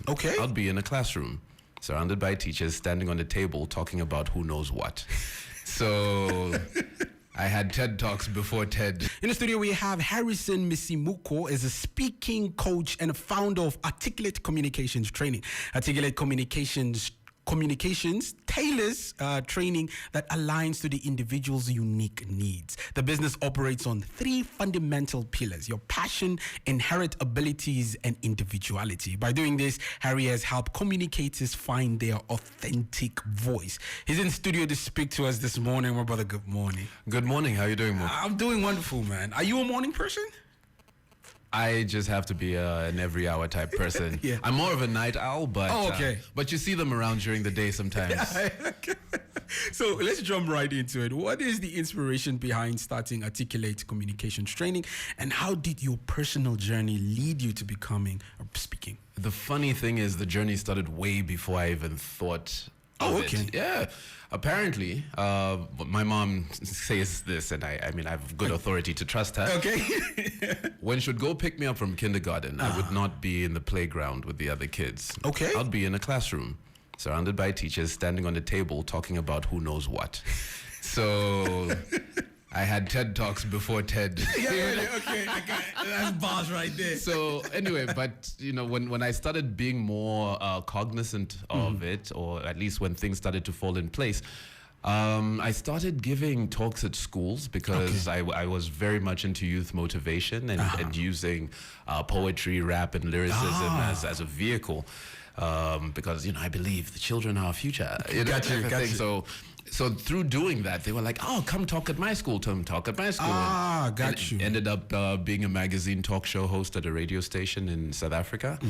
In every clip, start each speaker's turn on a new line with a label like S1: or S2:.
S1: Okay.
S2: I'll be in a classroom, surrounded by teachers, standing on a table, talking about who knows what. So I had TED Talks before TED.
S1: In the studio, we have Harrison Msimuko as a speaking coach and a founder of Articulate Communications Training. Articulate Communications tailors training that aligns to the individual's unique needs. The business operates on 3 fundamental pillars: your passion, inherent abilities, and individuality. By doing this, Harry has helped communicators find their authentic voice. He's in studio to speak to us this morning. My brother, good morning.
S2: Good morning. How are you doing, Mooks?
S1: I'm doing wonderful, man. Are you a morning person?
S2: I just have to be an every hour type person.
S1: Yeah.
S2: I'm more of a night owl, but
S1: okay.
S2: But you see them around during the day sometimes.
S1: Okay. So let's jump right into it. What is the inspiration behind starting Articulate Communications Training, and how did your personal journey lead you to becoming or speaking?
S2: The funny thing is, the journey started way before I even thought of it. Yeah. Apparently, my mom says this, and I mean, I have good authority to trust her.
S1: Okay.
S2: When she would go pick me up from kindergarten, I would not be in the playground with the other kids.
S1: Okay.
S2: I'd be in a classroom, surrounded by teachers, standing on a table, talking about who knows what. So I had TED Talks before TED.
S1: Okay. That's bars right there.
S2: So anyway, but you know, when I started being more cognizant of it, or at least when things started to fall in place, I started giving talks at schools because I was very much into youth motivation and using poetry, rap, and lyricism as a vehicle. Because, you know, I believe the children are our future.
S1: Got you.
S2: So through doing that, they were like, "Oh, come talk at my school. Come talk at my school."
S1: Got you.
S2: Ended up being a magazine talk show host at a radio station in South Africa,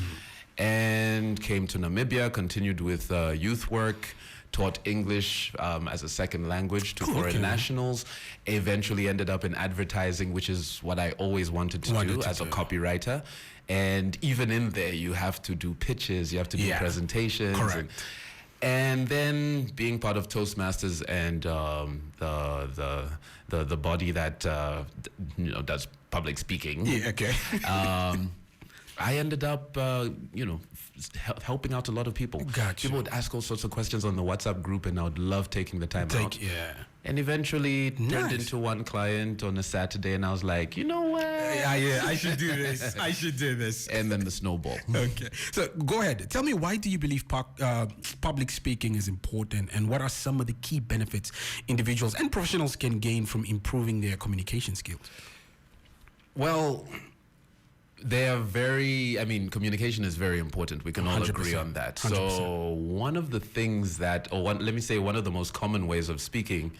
S2: and came to Namibia. Continued with youth work. Taught English as a second language to foreign nationals. Eventually ended up in advertising, which is what I always wanted to do as a copywriter. And even in there, you have to do pitches, you have to do presentations.
S1: Correct.
S2: And then being part of Toastmasters and the body that does public speaking.
S1: Yeah. Okay.
S2: I ended up, helping out a lot of people.
S1: Got you.
S2: People would ask all sorts of questions on the WhatsApp group, and I would love taking the time out.
S1: Yeah.
S2: And eventually turned into one client on a Saturday, and I was like, you know what?
S1: Yeah, I should do this. I should do this.
S2: And then the snowball.
S1: Okay. So go ahead. Tell me, why do you believe public speaking is important, and what are some of the key benefits individuals and professionals can gain from improving their communication skills?
S2: Well, communication is very important. We can all
S1: 100%,
S2: agree on that.
S1: 100%.
S2: So one of the things one of the most common ways of speaking,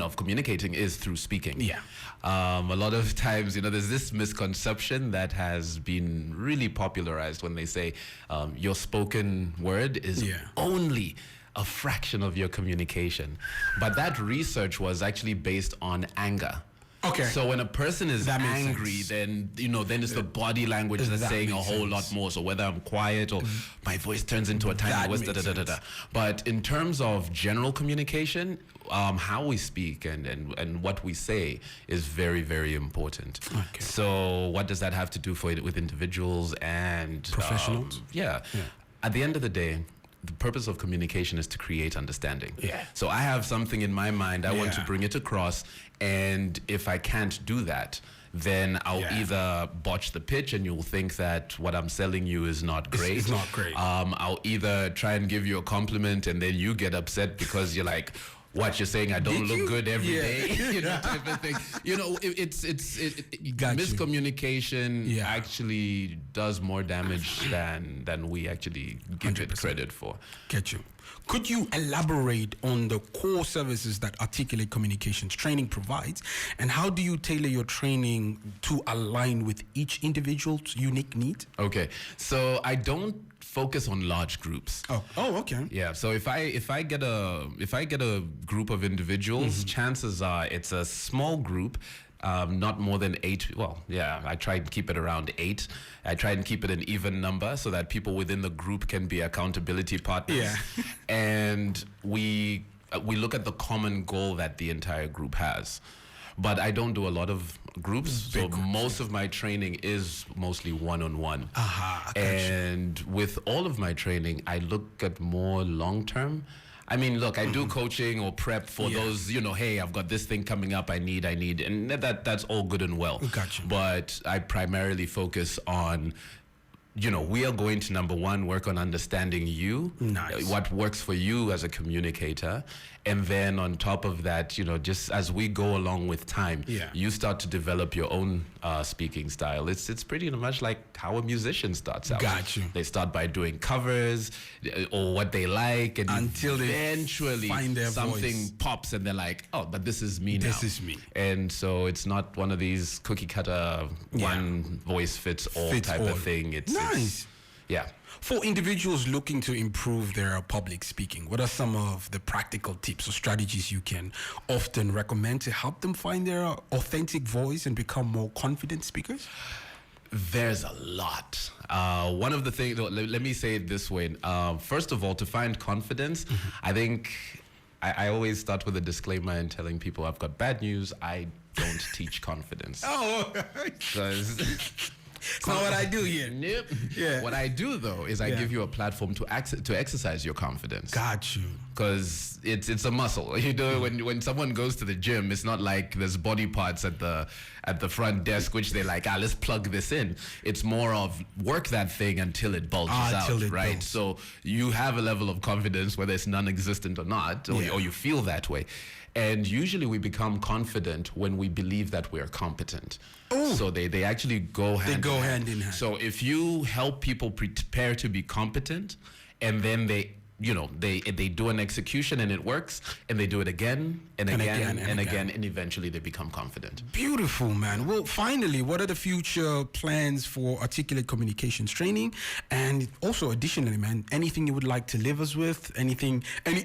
S2: of communicating, is through speaking.
S1: Yeah.
S2: A lot of times, there's this misconception that has been really popularized when they say your spoken word is only a fraction of your communication. But that research was actually based on anger.
S1: Okay.
S2: So when a person is angry, then it's the body language that's saying a whole lot more. So whether I'm quiet or my voice turns into a tiny whisper, But in terms of general communication, how we speak and what we say is very, very important.
S1: Okay.
S2: So what does that have to do with individuals and
S1: professionals?
S2: At the end of the day, the purpose of communication is to create understanding.
S1: Yeah.
S2: So I have something in my mind, I want to bring it across, and if I can't do that, then I'll either botch the pitch and you'll think that what I'm selling you is not great.
S1: It's not great.
S2: I'll either try and give you a compliment and then you get upset because you're like, what you're saying, I don't look good every day, type of thing. Miscommunication actually does more damage than we actually give 100%. It credit for.
S1: Get you. Could you elaborate on the core services that Articulate Communications Training provides, and how do you tailor your training to align with each individual's unique needs? Okay,
S2: so I don't focus on large groups.
S1: Oh, okay.
S2: Yeah. So if I get a group of individuals, chances are it's a small group. Not more than 8. Well, yeah, I try and keep it around 8. I try and keep it an even number so that people within the group can be accountability partners.
S1: Yeah.
S2: And we look at the common goal that the entire group has. but I don't do a lot of groups. So most of my training is mostly one-on-one. And with all of my training, I look at more long-term. I mean, look, I do coaching or prep for those, hey, I've got this thing coming up, I need, and that's all good and well.
S1: Gotcha.
S2: But I primarily focus on, we are going to, number one, work on understanding you, what works for you as a communicator. And then on top of that, just as we go along with time, you start to develop your own speaking style. It's pretty much like how a musician starts out.
S1: Got you.
S2: They start by doing covers or what they like, and
S1: until
S2: eventually
S1: they find their
S2: something
S1: voice
S2: pops and they're like, oh, but this is me now.
S1: This is me.
S2: And so it's not one of these cookie cutter, one voice fits all type of thing. It's
S1: nice.
S2: Yeah.
S1: For individuals looking to improve their public speaking, what are some of the practical tips or strategies you can often recommend to help them find their authentic voice and become more confident speakers?
S2: There's a lot. One of the things, let me say it this way. First of all, to find confidence, I think I always start with a disclaimer and telling people I've got bad news. I don't teach confidence.
S1: Oh, it's not what I do here.
S2: Nope. Yeah. What I do though is I give you a platform to exercise your confidence.
S1: Got you.
S2: Because it's a muscle. You know, when someone goes to the gym, it's not like there's body parts at the front desk which they're like, let's plug this in. It's more of work that thing until it bulges out, right? Builds. So you have a level of confidence, whether it's non-existent or not, or you feel that way. And usually we become confident when we believe that we are competent. Ooh. So they actually go hand in hand. So if you help people prepare to be competent, and then they do an execution and it works, and they do it again and again, and eventually they become confident.
S1: Beautiful, man. Well, finally, what are the future plans for Articulate Communications training? And also, additionally, man, anything you would like to leave us with? Any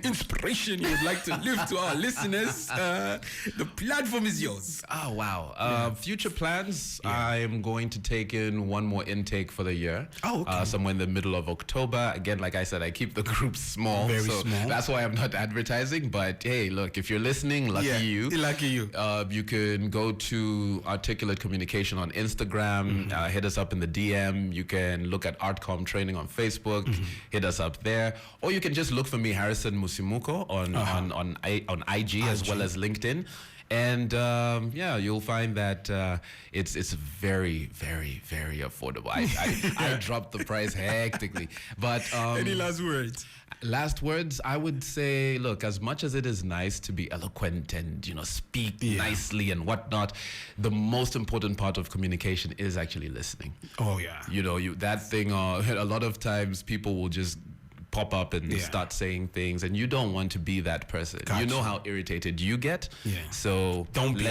S1: inspiration you would like to leave to our listeners? The platform is yours.
S2: Oh, wow. Future plans, I am going to take in one more intake for the year. Oh, okay. Somewhere in the middle of October. Again, like I said, I keep the groups small. Very small. That's why I'm not advertising. But hey, look, if you're listening, lucky you.
S1: Lucky you.
S2: You can go to Articulate Communication on Instagram. Hit us up in the DM. You can look at Artcom Training on Facebook. Hit us up there. Or you can just look for me, Harrison Msimuko, on IG as well as LinkedIn. And you'll find that it's very, very, very affordable. I dropped the price hectically. But
S1: any last words?
S2: Last words, I would say, look, as much as it is nice to be eloquent and, speak nicely and whatnot, the most important part of communication is actually listening.
S1: Oh, yeah.
S2: That thing, a lot of times people will just pop up and start saying things, and you don't want to be that person. Gotcha. You know how irritated you get. So don't be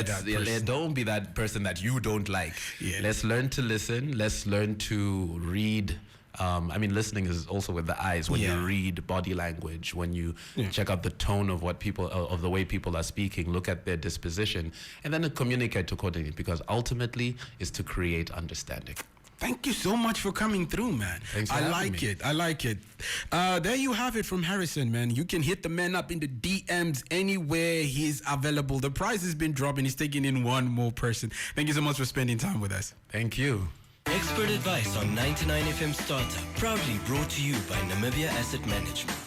S2: that person that you don't like. Let's learn to listen. Let's learn to read. Listening is also with the eyes. When you read body language, when you check out the tone of of the way people are speaking, look at their disposition, and then communicate accordingly. Because ultimately, is to create understanding.
S1: Thank you so much for coming through, man.
S2: Thanks for having me.
S1: I like it. There you have it from Harrison, man. You can hit the man up in the DMs anywhere he's available. The price has been dropping. He's taking in one more person. Thank you so much for spending time with us.
S2: Thank you.
S3: Expert advice on 99 FM Startup, proudly brought to you by Namibia Asset Management.